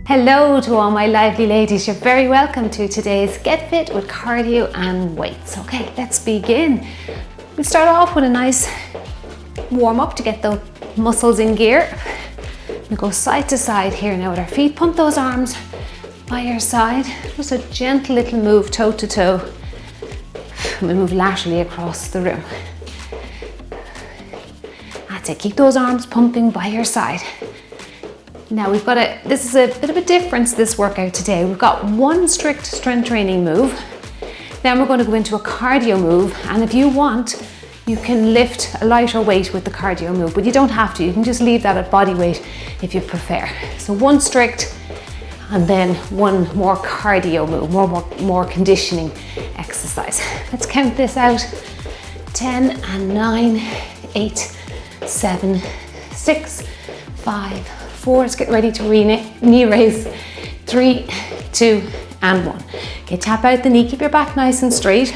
Hello to all my lively ladies, you're very welcome to today's Get Fit with Cardio and Weights. Okay, let's begin. We start off with a nice warm up to get those muscles in gear. We go side to side here now with our feet, pump those arms by your side, just a gentle little move toe to toe. We move laterally across the room. That's it, keep those arms pumping by your side. Now this is a bit of a difference this workout today. We've got one strict strength training move, then we're going to go into a cardio move, and if you want, you can lift a lighter weight with the cardio move, but you don't have to. You can just leave that at body weight if you prefer. So one strict and then one more cardio move, more conditioning exercise. Let's count this out. 10 and 9, 8, 7, 6, 5, 4, let's get ready to knee raise. 3, 2, and 1. Okay, tap out the knee, keep your back nice and straight.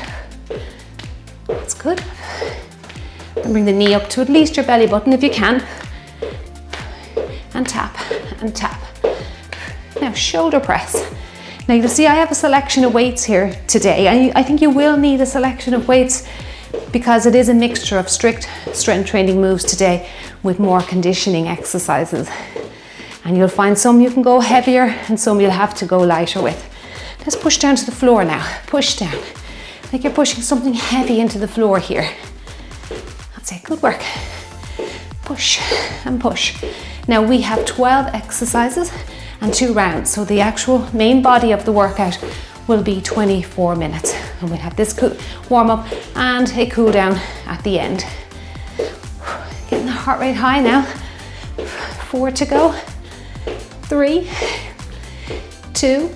That's good. And bring the knee up to at least your belly button if you can. And tap, and tap. Now shoulder press. Now you'll see I have a selection of weights here today. I think you will need a selection of weights because it is a mixture of strict strength training moves today with more conditioning exercises. And you'll find some you can go heavier and some you'll have to go lighter with. Let's push down to the floor now. Push down. Like you're pushing something heavy into the floor here. That's it, good work. Push and push. Now we have 12 exercises and 2 rounds. So the actual main body of the workout will be 24 minutes. And we'll have this warm up and a cool down at the end. Getting the heart rate high now. 4 to go. 3, 2,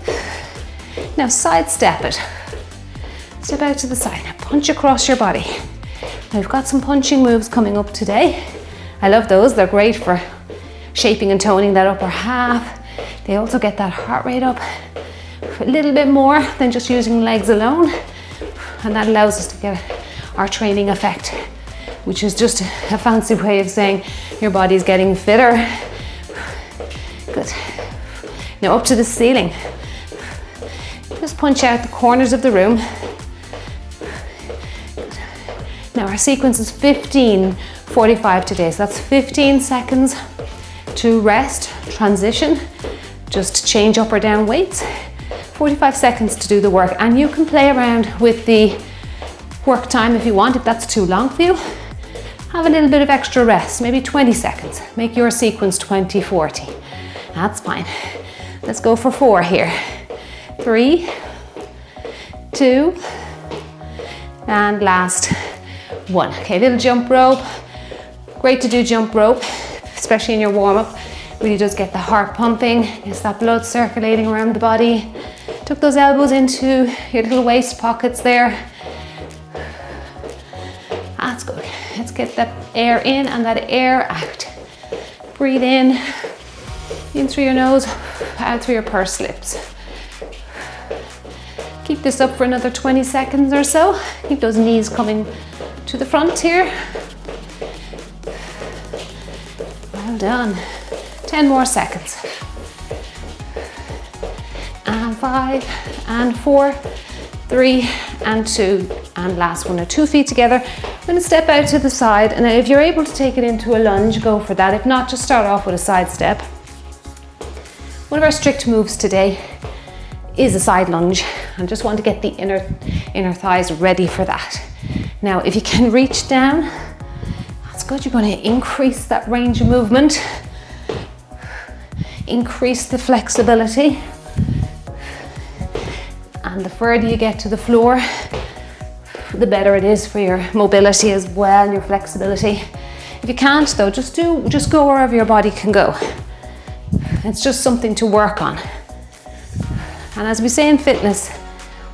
now side step it. Step out to the side, now punch across your body. Now we've got some punching moves coming up today. I love those, they're great for shaping and toning that upper half. They also get that heart rate up a little bit more than just using legs alone. And that allows us to get our training effect, which is just a fancy way of saying your body's getting fitter. Good. Now up to the ceiling. Just punch out the corners of the room. Now our sequence is 15-45 today. So that's 15 seconds to rest, transition, just change up or down weights. 45 seconds to do the work. And you can play around with the work time if you want, if that's too long for you. Have a little bit of extra rest, maybe 20 seconds. Make your sequence 20-40. That's fine. Let's go for 4 here. 3, 2, and last 1. Okay, little jump rope. Great to do jump rope, especially in your warm up. Really does get the heart pumping, gets that blood circulating around the body. Tuck those elbows into your little waist pockets there. That's good. Let's get that air in and that air out. Breathe in through your nose, out through your pursed lips. Keep this up for another 20 seconds or so. Keep those knees coming to the front here. Well done. 10 more seconds. And 5, and 4, 3, and 2, and last one. Now 2 feet together. I'm going to step out to the side, and if you're able to take it into a lunge, go for that. If not, just start off with a side step. One of our strict moves today is a side lunge. I just want to get the inner thighs ready for that. Now, if you can reach down, that's good. You're going to increase that range of movement, increase the flexibility, and the further you get to the floor, the better it is for your mobility as well and your flexibility. If you can't though, just go wherever your body can go. It's just something to work on. And as we say in fitness,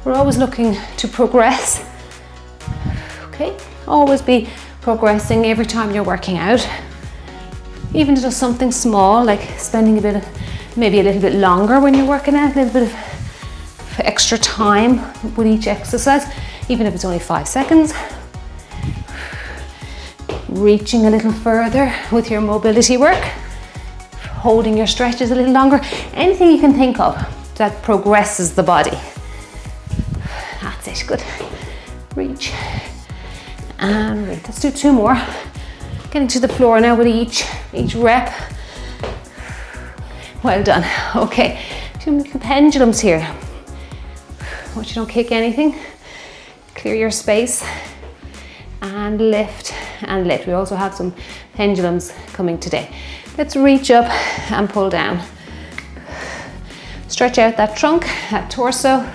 we're always looking to progress. Okay, always be progressing every time you're working out. Even just something small, like spending maybe a little bit longer when you're working out, a little bit of extra time with each exercise, even if it's only 5 seconds. Reaching a little further with your mobility work. holding your stretches a little longer. Anything you can think of that progresses the body. That's it, good. Reach and reach. Let's do 2 more. Getting to the floor now with each rep. Well done. Okay, 2 pendulums here. Watch you don't kick anything. Clear your space and lift and lift. We also have some pendulums coming today. Let's reach up and pull down. Stretch out that trunk, that torso.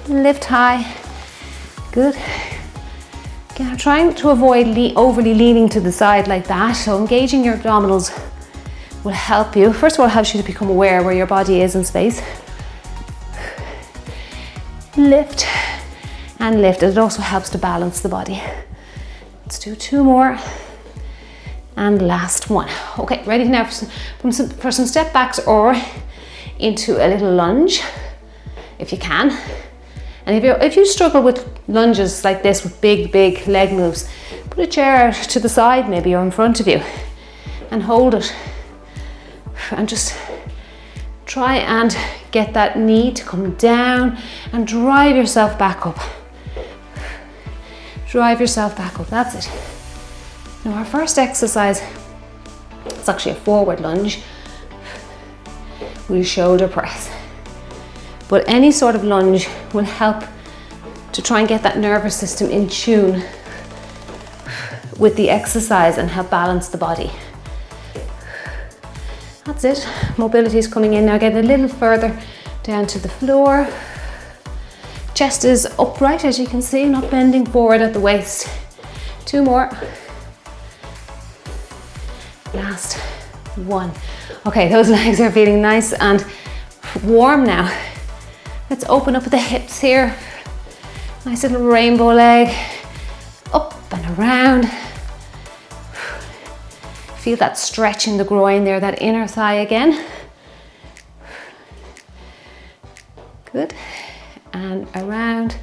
Lift high. Good. Again, I'm trying to avoid overly leaning to the side like that. So engaging your abdominals will help you. First of all, it helps you to become aware where your body is in space. Lift and lift. It also helps to balance the body. Let's do 2 more. And last one. Okay, ready now for some step backs or into a little lunge, if you can. And if you struggle with lunges like this with big leg moves, put a chair out to the side maybe or in front of you and hold it. And just try and get that knee to come down and drive yourself back up. Drive yourself back up, that's it. Now our first exercise is actually a forward lunge. We'll shoulder press. But any sort of lunge will help to try and get that nervous system in tune with the exercise and help balance the body. That's it. Mobility is coming in now. Get a little further down to the floor. Chest is upright, as you can see, not bending forward at the waist. 2 more. Last one. Okay, those legs are feeling nice and warm now. Let's open up the hips here. Nice little rainbow leg. Up and around. Feel that stretch in the groin there, that inner thigh again. Good. And around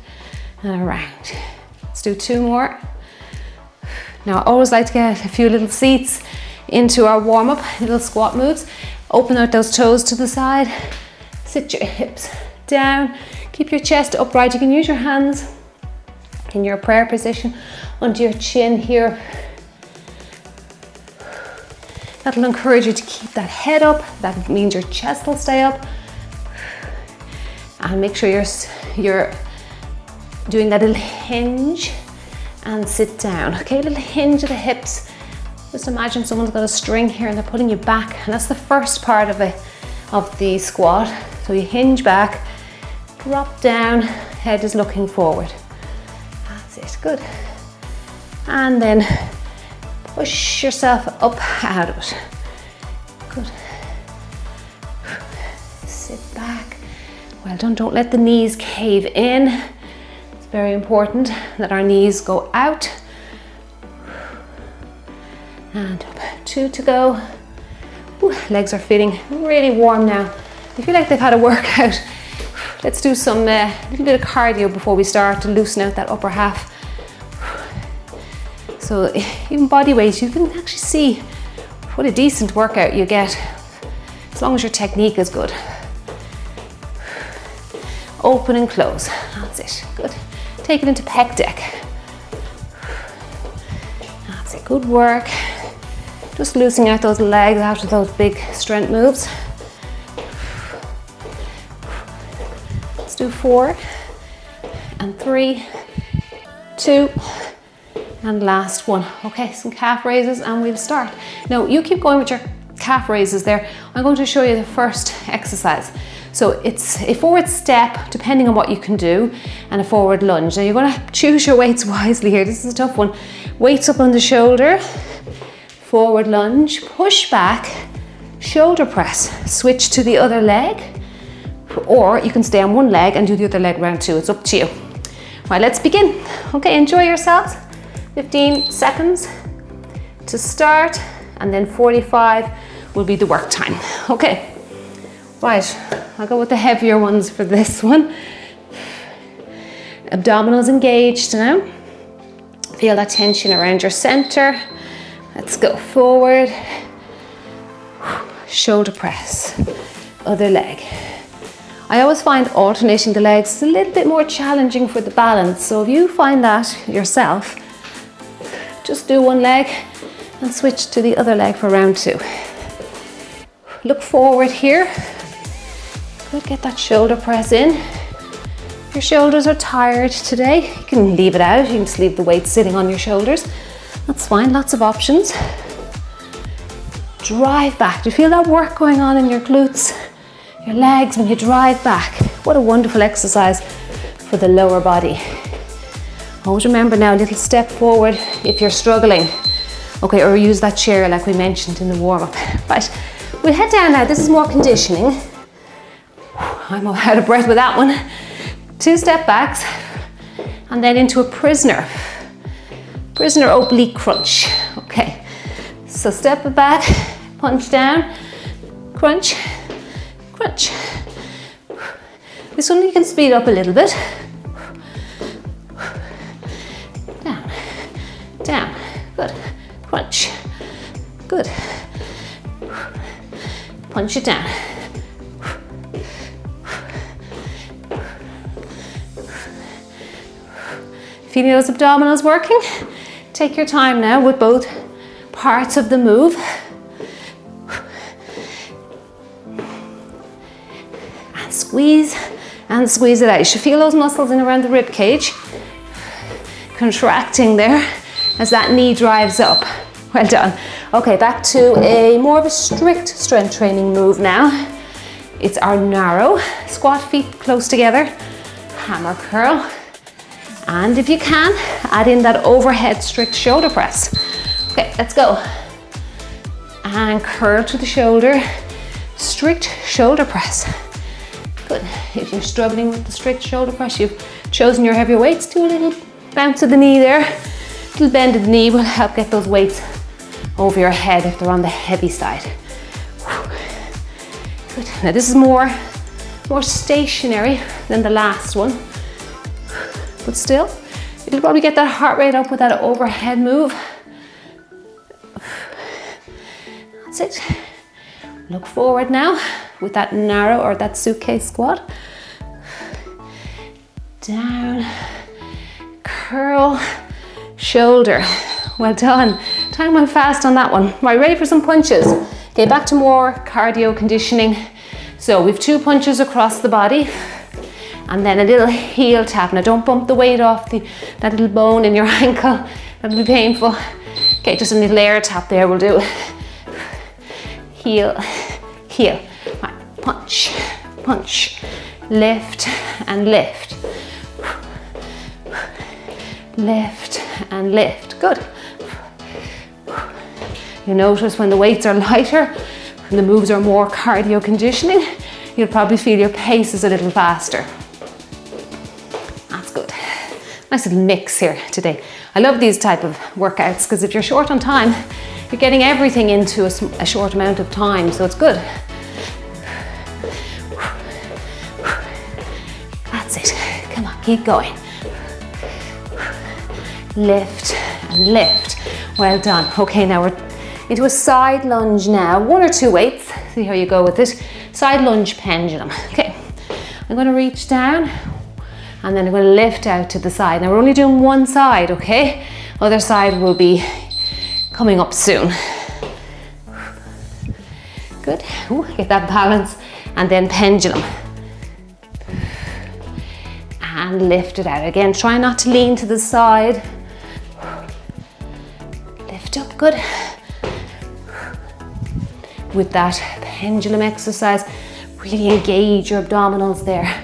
and around. Let's do 2 more. Now I always like to get a few little seats into our warm-up, little squat moves. Open out those toes to the side. Sit your hips down. Keep your chest upright. You can use your hands in your prayer position under your chin here. That'll encourage you to keep that head up. That means your chest will stay up. And make sure you're doing that little hinge and sit down. Okay, little hinge of the hips. Just imagine someone's got a string here and they're pulling you back. And that's the first part of the squat. So you hinge back, drop down, head is looking forward. That's it, good. And then push yourself up out of it. Good. Sit back. Well done, don't let the knees cave in. It's very important that our knees go out. And up, 2 to go. Ooh, legs are feeling really warm now. I feel like they've had a workout. Let's do some little bit of cardio before we start to loosen out that upper half. So even body weight, you can actually see what a decent workout you get as long as your technique is good. Open and close, that's it, good. Take it into pec deck. That's it, good work. Just loosening out those legs after those big strength moves. Let's do 4 and 3, 2, and last one. Okay, some calf raises and we'll start. Now you keep going with your calf raises there. I'm going to show you the first exercise. So it's a forward step, depending on what you can do, and a forward lunge. Now you're going to choose your weights wisely here. This is a tough one. Weights up on the shoulder, forward lunge, push back, shoulder press, switch to the other leg, or you can stay on one leg and do the other leg round too. It's up to you. Right, let's begin. Okay, enjoy yourselves. 15 seconds to start, and then 45 will be the work time. Okay, right, I'll go with the heavier ones for this one. Abdominals engaged now. Feel that tension around your center. Let's go forward shoulder press, other leg. I always find alternating the legs is a little bit more challenging for the balance, so if you find that yourself, just do one leg and switch to the other leg for round 2. Look forward here. Good, get that shoulder press in. Your shoulders are tired today, you can leave it out, you can just leave the weight sitting on your shoulders. That's fine, lots of options. Drive back. Do you feel that work going on in your glutes, your legs when you drive back? What a wonderful exercise for the lower body. Always remember now, a little step forward if you're struggling. Okay, or use that chair like we mentioned in the warm-up. Right, we'll head down now. This is more conditioning. I'm out of breath with that one. 2 step backs and then into a prisoner oblique crunch. Okay, so step it back, punch down, crunch, crunch. This one you can speed up a little bit. Down, down, good, crunch, good. Punch it down. Feeling those abdominals working? Take your time now with both parts of the move. And squeeze it out. You should feel those muscles in around the rib cage contracting there as that knee drives up. Well done. Okay, back to a more of a strict strength training move now. It's our narrow. Squat feet close together, hammer curl. And if you can, add in that overhead strict shoulder press. Okay, let's go. And curl to the shoulder, strict shoulder press. Good. If you're struggling with the strict shoulder press, you've chosen your heavier weights, do a little bounce of the knee there. A little bend of the knee will help get those weights over your head if they're on the heavy side. Good. Now this is more stationary than the last one. But still, you'll probably get that heart rate up with that overhead move. That's it. Look forward now with that narrow or that suitcase squat. Down, curl, shoulder. Well done. Time went fast on that one. Right, ready for some punches. Okay, back to more cardio conditioning. So we've 2 punches across the body. And then a little heel tap. Now don't bump the weight off that little bone in your ankle. That'll be painful. Okay, just a little air tap there will do. Heel, heel. Right, punch, punch. Lift and lift. Lift and lift. Good. You notice when the weights are lighter, when the moves are more cardio conditioning, you'll probably feel your pace is a little faster. That's good. Nice little mix here today. I love these type of workouts because if you're short on time, you're getting everything into a short amount of time, so it's good. That's it. Come on, keep going. Lift and lift. Well done. Okay, now we're into a side lunge now. 1 or 2 weights. See how you go with it. Side lunge pendulum. Okay, I'm going to reach down and then I'm going to lift out to the side. Now we're only doing one side, okay? Other side will be coming up soon. Good. Ooh, get that balance. And then pendulum. And lift it out. Again, try not to lean to the side. Lift up, good. With that pendulum exercise, really engage your abdominals there.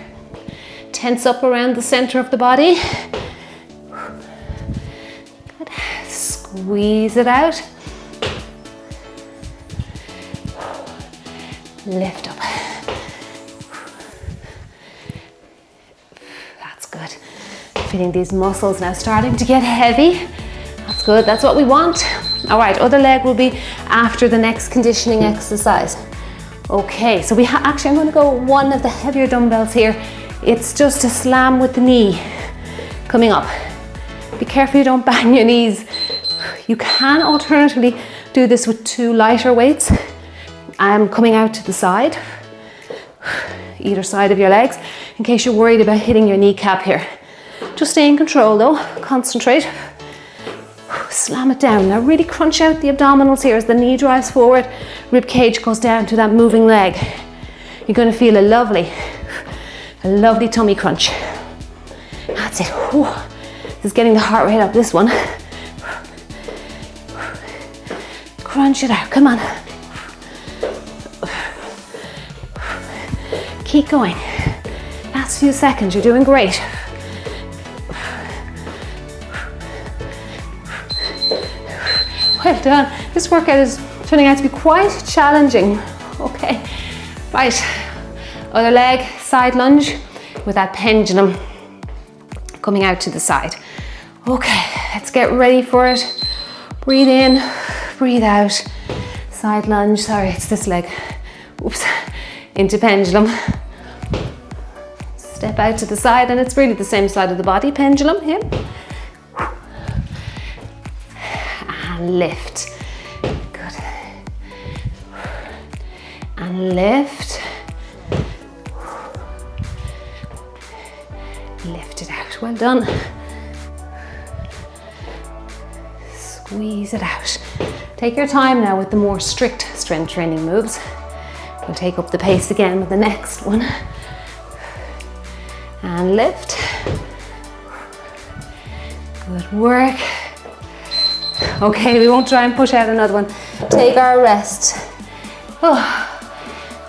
Tense up around the center of the body. Good. Squeeze it out. Lift up. That's good. Feeling these muscles now starting to get heavy. That's good, that's what we want. All right, other leg will be after the next conditioning exercise. Okay, so actually I'm gonna go one of the heavier dumbbells here. It's just a slam with the knee coming up. Be careful you don't bang your knees. You can alternatively do this with 2 lighter weights I'm coming out to the side, either side of your legs, in case you're worried about hitting your kneecap here. Just stay in control though, concentrate. Slam it down. Now really crunch out the abdominals here as the knee drives forward, rib cage goes down to that moving leg. You're going to feel a lovely tummy crunch. That's it. Whew. This is getting the heart rate up, this one. Crunch it out, come on. Keep going. Last few seconds, you're doing great. Well done. This workout is turning out to be quite challenging. Okay, right. Other leg, side lunge with that pendulum coming out to the side. Okay, let's get ready for it. Breathe in, breathe out. Side lunge, sorry, it's this leg. Oops, into pendulum. Step out to the side, and it's really the same side of the body, pendulum here. And lift. Good. And lift. Lift it out. Well done. Squeeze it out. Take your time now with the more strict strength training moves. We'll take up the pace again with the next one. And lift. Good work. Okay, we won't try and push out another one. Take our rest. Oh,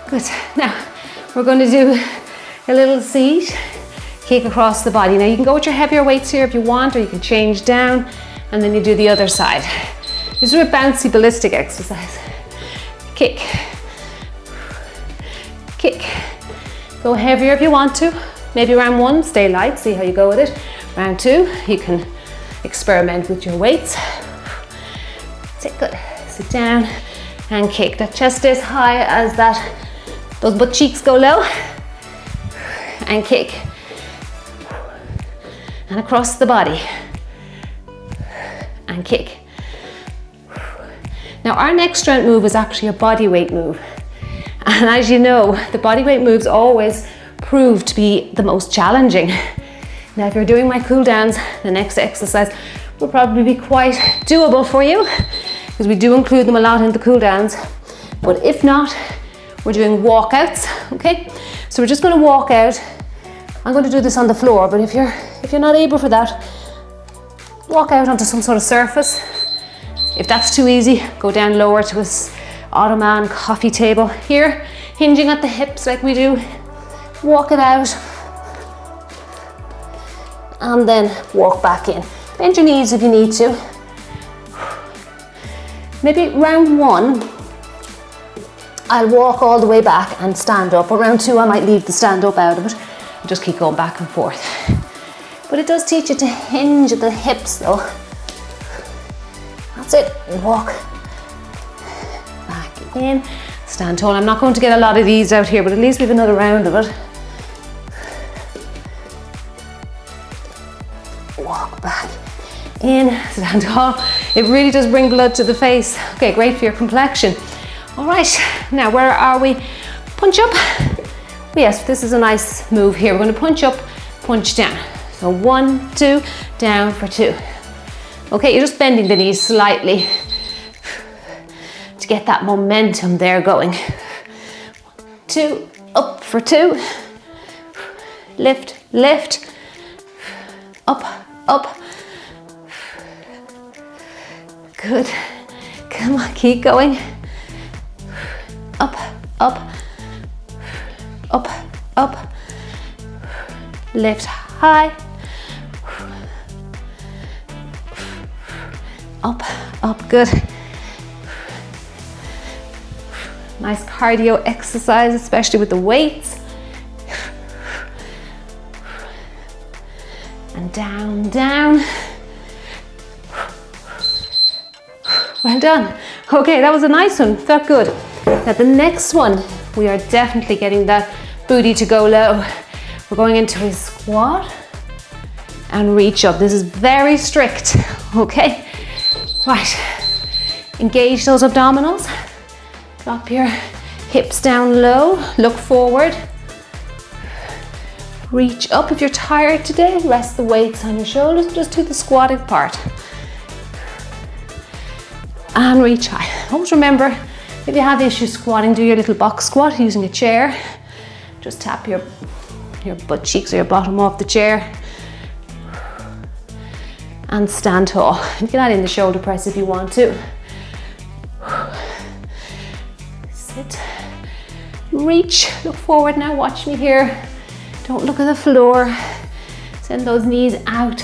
good. Now, we're going to do a little seat, kick across the body. Now, you can go with your heavier weights here if you want, or you can change down, and then you do the other side. This is a bouncy ballistic exercise. Kick. Kick. Go heavier if you want to. Maybe round one, stay light, see how you go with it. Round two, you can experiment with your weights. That's it, good. Sit down and kick. That chest is high as that, those butt cheeks go low. And kick. And across the body. And kick. Now our next strength move is actually a body weight move. And as you know, the body weight moves always prove to be the most challenging. Now if you're doing my cool downs, the next exercise will probably be quite doable for you, because we do include them a lot in the cool downs. But if not, we're doing walkouts, okay? So we're just going to walk out. I'm going to do this on the floor, but if you're not able for that, walk out onto some sort of surface. If that's too easy, go down lower to a ottoman, coffee table. Here, hinging at the hips like we do. Walk it out. And then walk back in. Bend your knees if you need to. Maybe round one, I'll walk all the way back and stand up. Or round two, I might leave the stand up out of it and just keep going back and forth. But it does teach you to hinge at the hips though. That's it, walk back in, stand tall. I'm not going to get a lot of these out here, but at least we have another round of it. Walk back in, stand tall. It really does bring blood to the face. Okay, great for your complexion. All right, now where are we? Punch up. Yes, this is a nice move here. We're going to punch up, punch down. So 1, 2, down for 2. Okay, you're just bending the knees slightly to get that momentum there going. 2, up for 2. Lift, lift. Up, up. Good. Come on, keep going. Up, up. Up, up. Lift high. Up, up, good. Nice cardio exercise, especially with the weights. And down, down. Well done. Okay, that was a nice one, felt good. Now the next one, we are definitely getting that booty to go low. We're going into a squat and reach up. This is very strict, okay? Right, engage those abdominals. Drop your Hips down low, look forward. Reach up. If you're tired today, rest the weights on your shoulders, just do the squatting part. And reach high. Always remember, if you have issues squatting, do your little box squat using a chair. Just tap your butt cheeks or your bottom off the chair. And stand tall. You can add in the shoulder press if you want to. Sit. Reach. Look forward now. Watch me here. Don't look at the floor. Send those knees out.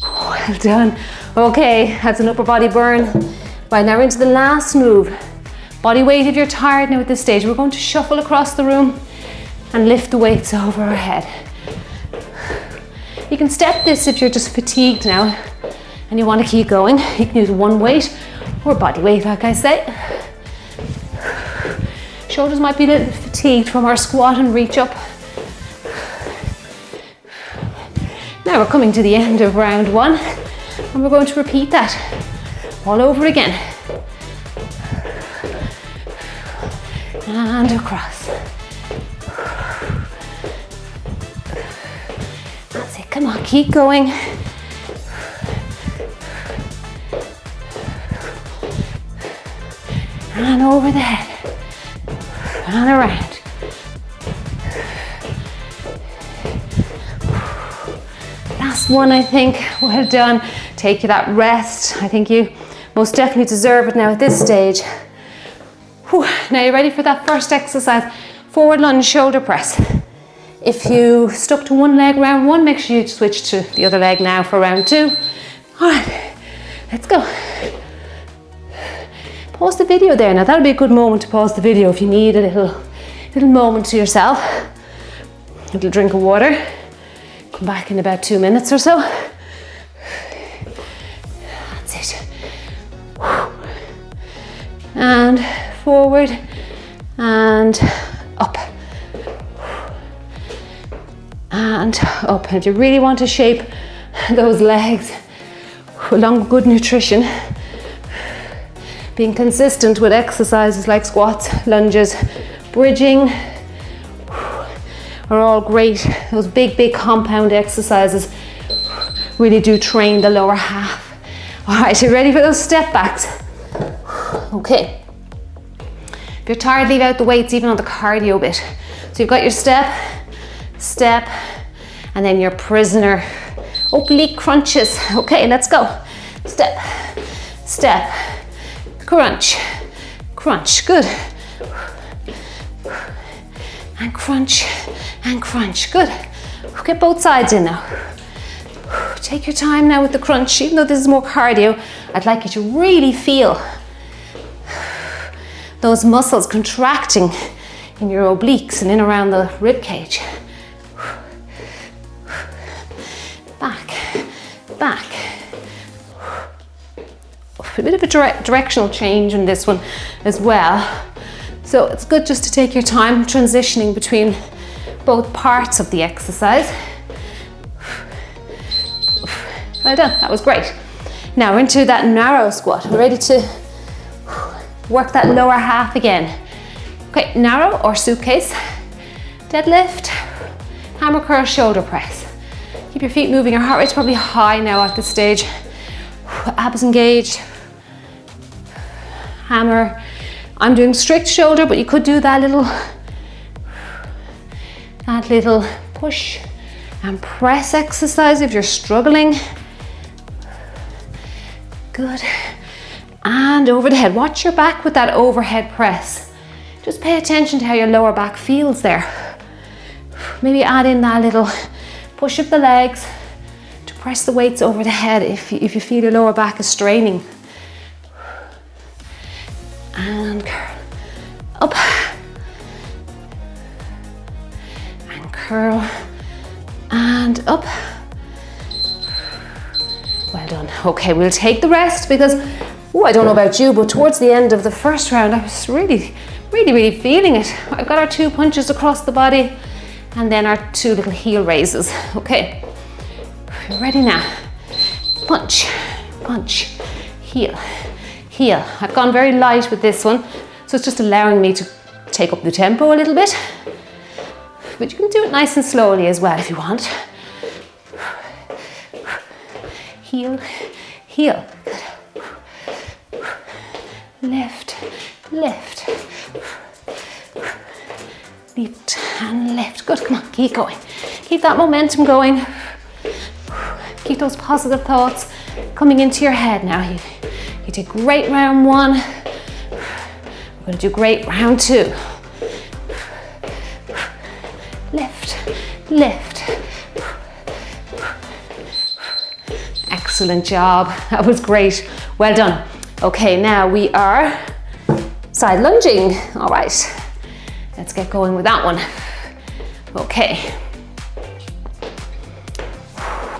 Well done. Okay, that's an upper body burn. Right, now we're into the last move. Body weight if you're tired now at this stage. We're going to shuffle across the room and lift the weights over our head. You can step this if you're just fatigued now and you want to keep going. You can use one weight or body weight, like I say. Shoulders might be a little fatigued from our squat and reach up. Now we're coming to the end of round one and we're going to repeat that all over again. And across. That's it, come on, keep going. And over the head. And around. Last one, I think. Well done. Take you that rest. I think you most definitely deserve it now at this stage. Whew. Now you're ready for that first exercise. Forward lunge shoulder press. If you stuck to one leg round one, make sure you switch to the other leg now for round two. All right, let's go. Pause the video there. Now that'll be a good moment to pause the video if you need a little moment to yourself. A little drink of water. Come back in about 2 minutes or so. That's it. And forward and up. And up. And if you really want to shape those legs along with good nutrition, being consistent with exercises like squats, lunges, bridging are all great. Those big compound exercises really do train the lower half. All right, you ready for those step backs? Okay. If you're tired, leave out the weights even on the cardio bit. So you've got your step, and then your prisoner oblique crunches. Okay, let's go. Step, crunch, good. And crunch, good. Get both sides in now. Take your time now with the crunch. Even though this is more cardio, I'd like you to really feel those muscles contracting in your obliques and in around the rib cage. Back. A bit of a directional change in this one as well. So it's good just to take your time transitioning between both parts of the exercise. Well done, that was great. Now we're into that narrow squat. We're ready to work that lower half again. Okay, narrow or suitcase, deadlift, hammer curl, shoulder press. Keep your feet moving. Your heart rate's probably high now at this stage. Abs engaged. Hammer. I'm doing strict shoulder, but you could do that little push and press exercise if you're struggling. Good. And over the head. Watch your back with that overhead press. Just pay attention to how your lower back feels there. Maybe add in that little push of the legs to press the weights over the head if you feel your lower back is straining. And curl up and curl and up. Well done. Okay, we'll take the rest because I don't know about you, but towards the end of the first round I was really feeling it. I've got our 2 punches across the body and then our 2 little heel raises. Okay, you're ready now. Punch, heel, heel. I've gone very light with this one, so it's just allowing me to take up the tempo a little bit. But you can do it nice and slowly as well if you want. Heel, heel. Lift, lift. Lift and lift. Good, come on, keep going. Keep that momentum going. Keep those positive thoughts coming into your head now. You did great round one. We're going to do great round two. Lift, lift. Excellent job. That was great. Well done. Okay, now we are side lunging. All right, let's get going with that one. Okay.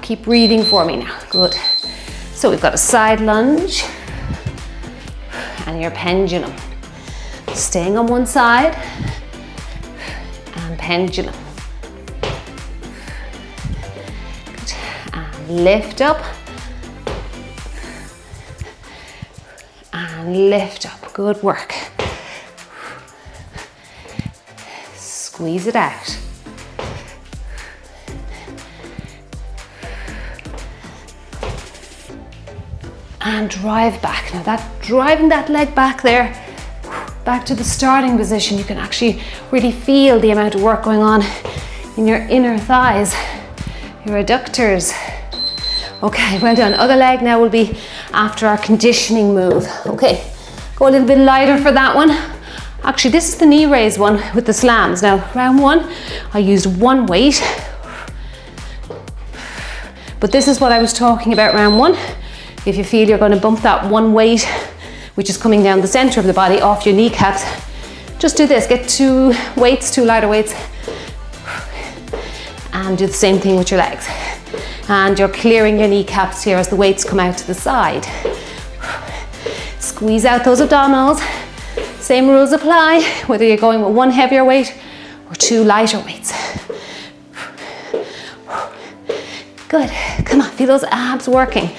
Keep breathing for me now. Good. So we've got a side lunge and your pendulum. Staying on one side and pendulum. Good. And lift up. And lift up. Good work. Squeeze it out. And drive back. Now driving that leg back there, back to the starting position, you can actually really feel the amount of work going on in your inner thighs, your adductors. Okay, well done. Other leg now will be after our conditioning move. Okay, go a little bit lighter for that one. Actually, this is the knee raise one with the slams. Now, round one, I used one weight. But this is what I was talking about round one. If you feel you're going to bump that one weight, which is coming down the center of the body, off your kneecaps, just do this. Get two lighter weights, and do the same thing with your legs. And you're clearing your kneecaps here as the weights come out to the side. Squeeze out those abdominals. Same rules apply, whether you're going with one heavier weight or two lighter weights. Good. Come on, feel those abs working.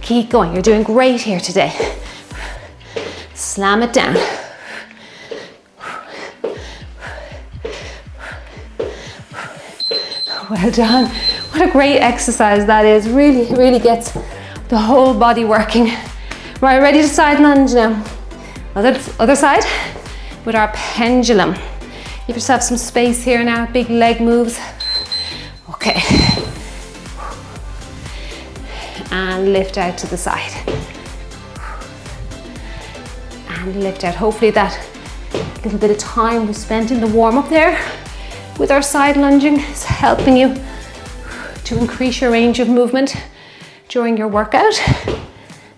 Keep going, you're doing great here today. Slam it down. Well done. What a great exercise that is. Really, really gets the whole body working. Right, ready to side lunge now. Other side with our pendulum. Give yourself some space here now, big leg moves. Okay. And lift out to the side. And lift out. Hopefully that little bit of time we spent in the warm up there with our side lunging is helping you to increase your range of movement during your workout.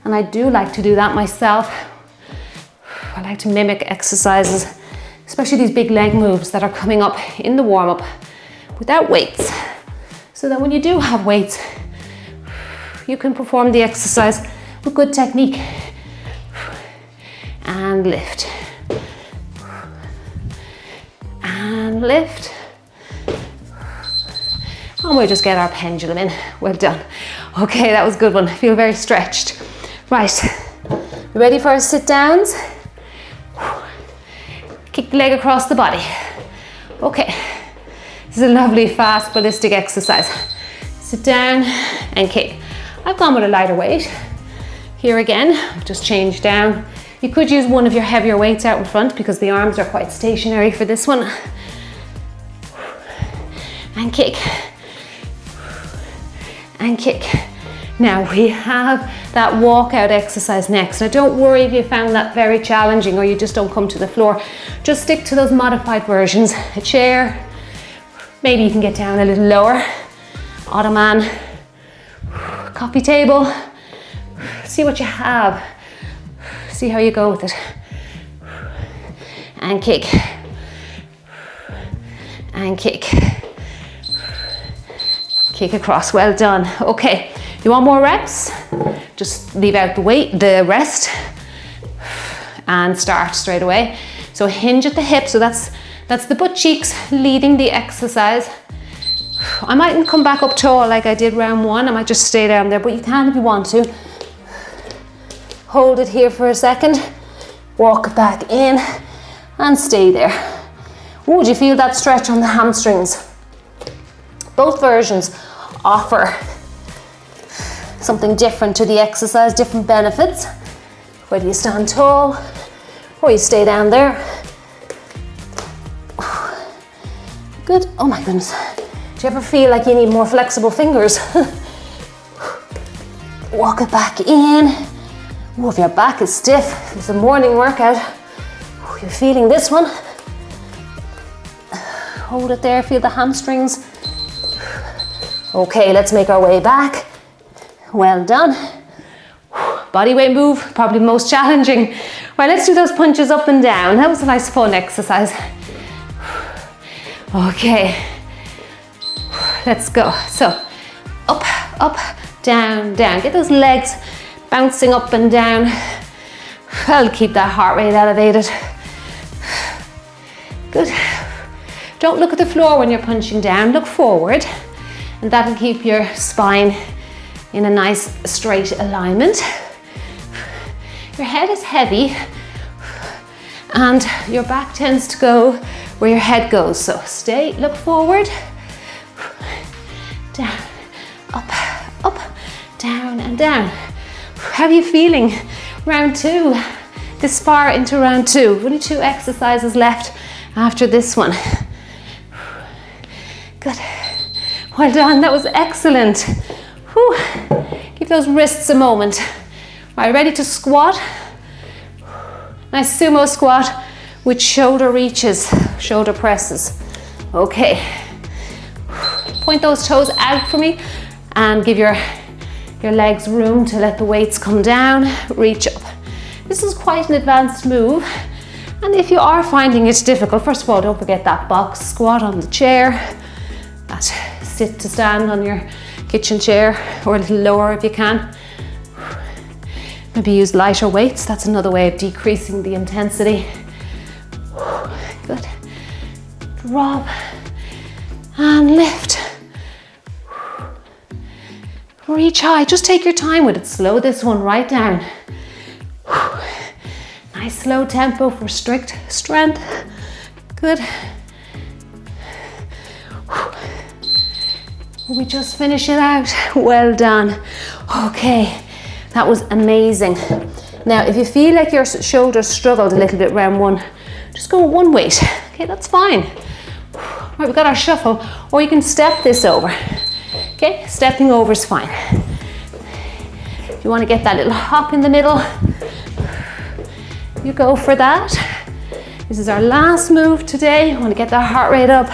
And I do like to do that myself. I like to mimic exercises, especially these big leg moves that are coming up in the warm up without weights, so that when you do have weights, you can perform the exercise with good technique. And lift. And lift. And we'll just get our pendulum in. Well done. Okay, that was a good one. I feel very stretched. Right, ready for our sit downs? Kick the leg across the body. Okay, this is a lovely, fast, ballistic exercise. Sit down and kick. I've gone with a lighter weight. Here again, I've just changed down. You could use one of your heavier weights out in front because the arms are quite stationary for this one. And kick. And kick. Now we have that walkout exercise next. Now don't worry if you found that very challenging or you just don't come to the floor. Just stick to those modified versions. A chair, maybe you can get down a little lower. Ottoman, coffee table. See what you have. See how you go with it. And kick. And kick. Kick across, well done. Okay, you want more reps? Just leave out the rest and start straight away. So hinge at the hip, so that's the butt cheeks leading the exercise. I mightn't come back up tall like I did round 1. I might just stay down there, but you can if you want to. Hold it here for a second. Walk it back in and stay there. Ooh, do you feel that stretch on the hamstrings? Both versions offer something different to the exercise, different benefits. Whether you stand tall or you stay down there. Good. Oh my goodness. Do you ever feel like you need more flexible fingers? Walk it back in. Ooh, if your back is stiff, if it's a morning workout, you're feeling this one. Hold it there, feel the hamstrings. Okay, let's make our way back. Well done. Body weight move, probably the most challenging. Right, let's do those punches up and down. That was a nice fun exercise. Okay, let's go. So, up, up, down, down. Get those legs bouncing up and down. I'll keep that heart rate elevated. Good. Don't look at the floor when you're punching down, look forward, and that'll keep your spine in a nice straight alignment. Your head is heavy and your back tends to go where your head goes. So stay, look forward, down, up, down and down. How are you feeling? Round 2, this far into round 2. Only 2 exercises left after this one. Good. Well done, that was excellent. Whew. Give those wrists a moment. Right, ready to squat? Nice sumo squat with shoulder reaches, shoulder presses. Okay. Point those toes out for me and give your legs room to let the weights come down, reach up. This is quite an advanced move. And if you are finding it difficult, first of all, don't forget that box squat on the chair, that sit to stand on your kitchen chair, or a little lower if you can. Maybe use lighter weights. That's another way of decreasing the intensity. Good. Drop and lift. Reach high. Just take your time with it. Slow this one right down. Nice slow tempo for strict strength. Good. We just finish it out. Well done. Okay. That was amazing. Now, if you feel like your shoulders struggled a little bit round 1, just go with 1 weight. Okay, that's fine. Right, we've got our shuffle, or you can step this over. Okay, stepping over is fine. If you want to get that little hop in the middle, you go for that. This is our last move today. I want to get that heart rate up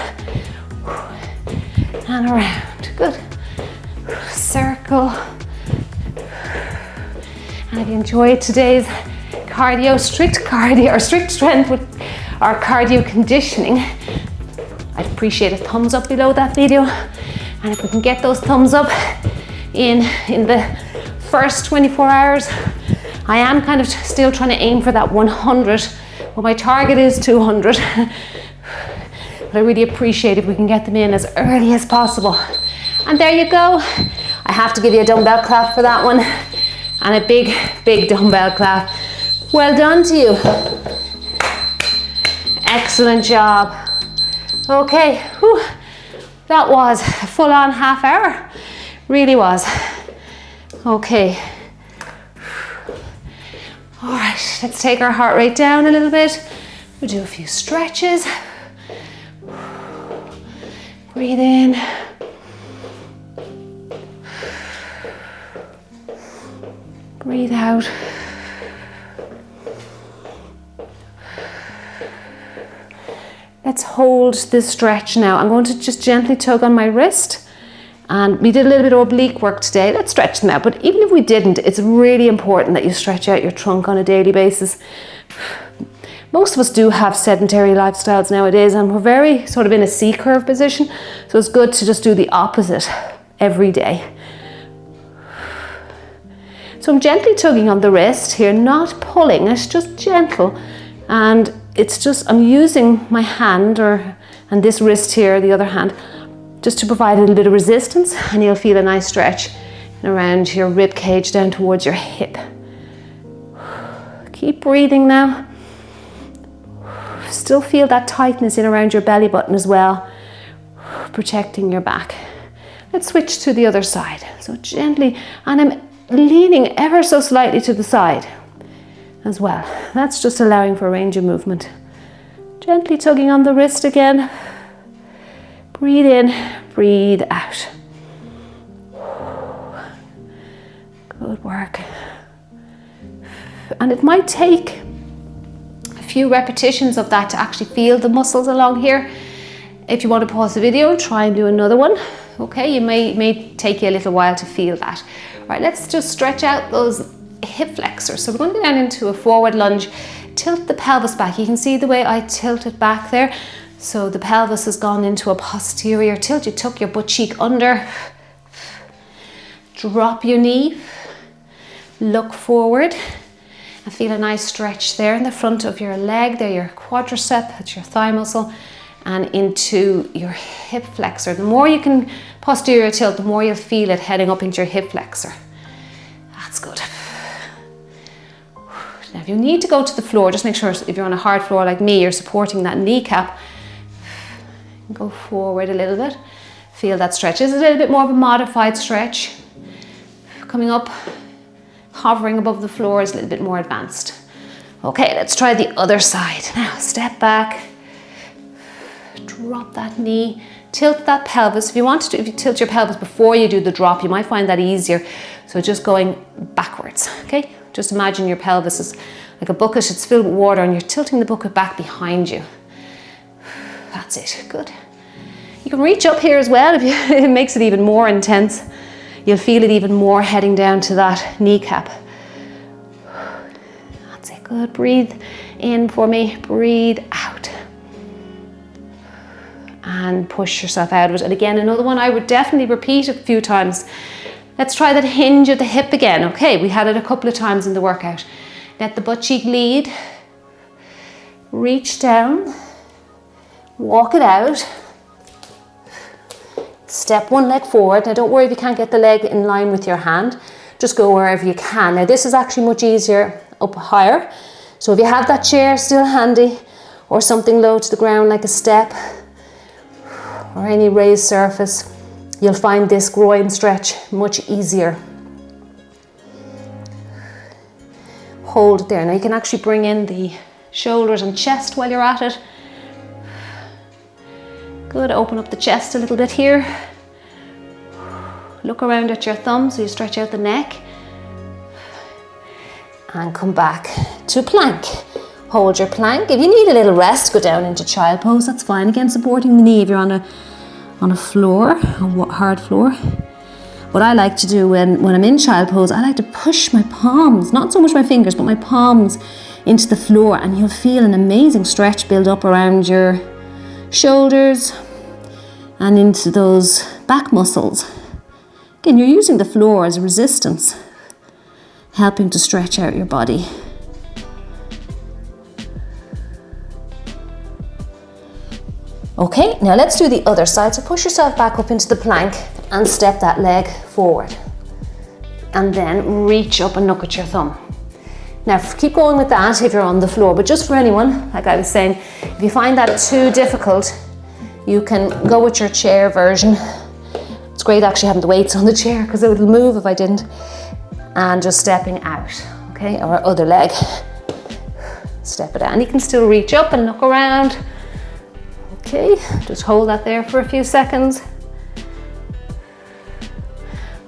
and around. Good. Circle. And if you enjoyed today's cardio, strict strength with our cardio conditioning, I'd appreciate a thumbs up below that video. And if we can get those thumbs up in the first 24 hours, I am kind of still trying to aim for that 100, but my target is 200. But I really appreciate if we can get them in as early as possible. And there you go. I have to give you a dumbbell clap for that one. And a big, big dumbbell clap. Well done to you. Excellent job. Okay, whew. That was a full-on half hour. Really was. Okay. All right, let's take our heart rate down a little bit. We'll do a few stretches. Breathe in. Breathe out. Let's hold this stretch now. I'm going to just gently tug on my wrist. And we did a little bit of oblique work today. Let's stretch them out. But even if we didn't, it's really important that you stretch out your trunk on a daily basis. Most of us do have sedentary lifestyles nowadays, and we're very sort of in a C-curve position. So it's good to just do the opposite every day. So I'm gently tugging on the wrist here, not pulling, it's just gentle. And it's just, I'm using my hand and this wrist here, the other hand, just to provide a little bit of resistance, and you'll feel a nice stretch around your rib cage down towards your hip. Keep breathing now. Still feel that tightness in around your belly button as well, protecting your back. Let's switch to the other side. So gently, and I'm leaning ever so slightly to the side as well. That's just allowing for a range of movement. Gently tugging on the wrist again. Breathe in, breathe out. Good work. And it might take a few repetitions of that to actually feel the muscles along here. If you want to pause the video, try and do another one. Okay, it may take you a little while to feel that. All right, let's just stretch out those hip flexors. So we're going to go down into a forward lunge. Tilt the pelvis back. You can see the way I tilt it back there. So the pelvis has gone into a posterior tilt. You tuck your butt cheek under. Drop your knee. Look forward. And feel a nice stretch there in the front of your leg. There, your quadricep, that's your thigh muscle. And into your hip flexor. The more you can posterior tilt, the more you'll feel it heading up into your hip flexor. That's good. Now if you need to go to the floor, just make sure if you're on a hard floor like me, you're supporting that kneecap. Go forward a little bit. Feel that stretch. This is a little bit more of a modified stretch. Coming up, hovering above the floor is a little bit more advanced. Okay, let's try the other side. Now step back. Drop that knee, tilt that pelvis. If you want to, if you tilt your pelvis before you do the drop, you might find that easier. So just going backwards, okay? Just imagine your pelvis is like a bucket, it's filled with water and you're tilting the bucket back behind you. That's it, good. You can reach up here as well, if it makes it even more intense. You'll feel it even more heading down to that kneecap. That's it, good. Breathe in for me, breathe out. And push yourself out of it. And again, another one I would definitely repeat a few times. Let's try that hinge at the hip again. Okay, we had it a couple of times in the workout. Let the butt cheek lead. Reach down. Walk it out. Step one leg forward. Now don't worry if you can't get the leg in line with your hand. Just go wherever you can. Now this is actually much easier up higher. So if you have that chair still handy or something low to the ground like a step, or any raised surface, you'll find this groin stretch much easier. Hold it there. Now you can actually bring in the shoulders and chest while you're at it. Good, open up the chest a little bit here. Look around at your thumb so you stretch out the neck. And come back to plank. Hold your plank. If you need a little rest, go down into child pose, that's fine. Again, supporting the knee if you're on a floor, a hard floor. What I like to do when I'm in child pose, I like to push my palms, not so much my fingers, but my palms into the floor, and you'll feel an amazing stretch build up around your shoulders and into those back muscles. Again, you're using the floor as a resistance, helping to stretch out your body. Okay, now let's do the other side. So push yourself back up into the plank and step that leg forward. And then reach up and look at your thumb. Now keep going with that if you're on the floor, but just for anyone, like I was saying, if you find that too difficult, you can go with your chair version. It's great actually having the weights on the chair because it would move if I didn't. And just stepping out, okay, or other leg. Step it down. You can still reach up and look around. Okay, just hold that there for a few seconds.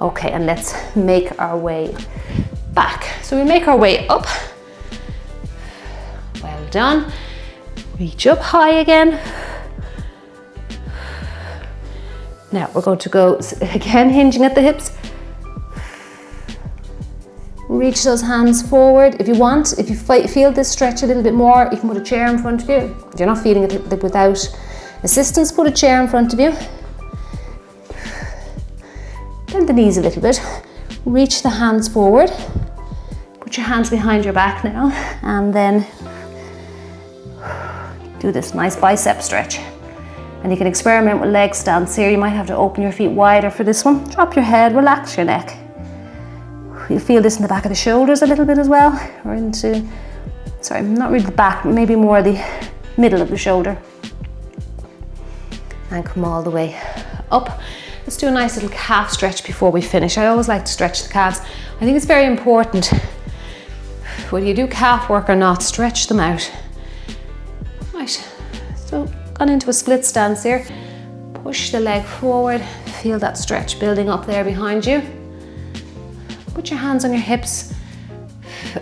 Okay, and let's make our way back. So we make our way up. Well done. Reach up high again. Now we're going to go again, hinging at the hips. Reach those hands forward. If you want, if you feel this stretch a little bit more, you can put a chair in front of you. If you're not feeling it without assistance, put a chair in front of you. Bend the knees a little bit. Reach the hands forward. Put your hands behind your back now, and then do this nice bicep stretch. And you can experiment with leg stance here. You might have to open your feet wider for this one. Drop your head, relax your neck. You'll feel this in the back of the shoulders a little bit as well, or into, sorry, not really the back, but maybe more the middle of the shoulder. And come all the way up. Let's do a nice little calf stretch before we finish. I always like to stretch the calves. I think it's very important, whether you do calf work or not, stretch them out. Right, so gone into a split stance here. Push the leg forward, feel that stretch building up there behind you. Put your hands on your hips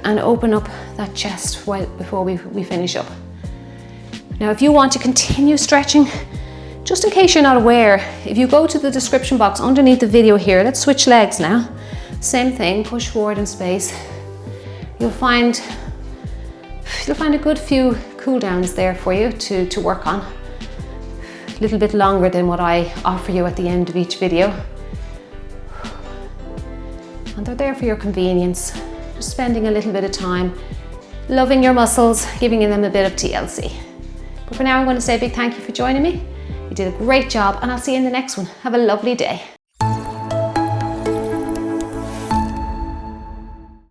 and open up that chest before we finish up. Now, if you want to continue stretching, just in case you're not aware, if you go to the description box underneath the video here, let's switch legs now. Same thing, push forward in space. You'll find a good few cool downs there for you to work on. A little bit longer than what I offer you at the end of each video. And they're there for your convenience. Just spending a little bit of time loving your muscles, giving them a bit of TLC. But for now, I'm going to say a big thank you for joining me. You did a great job, and I'll see you in the next one. Have a lovely day.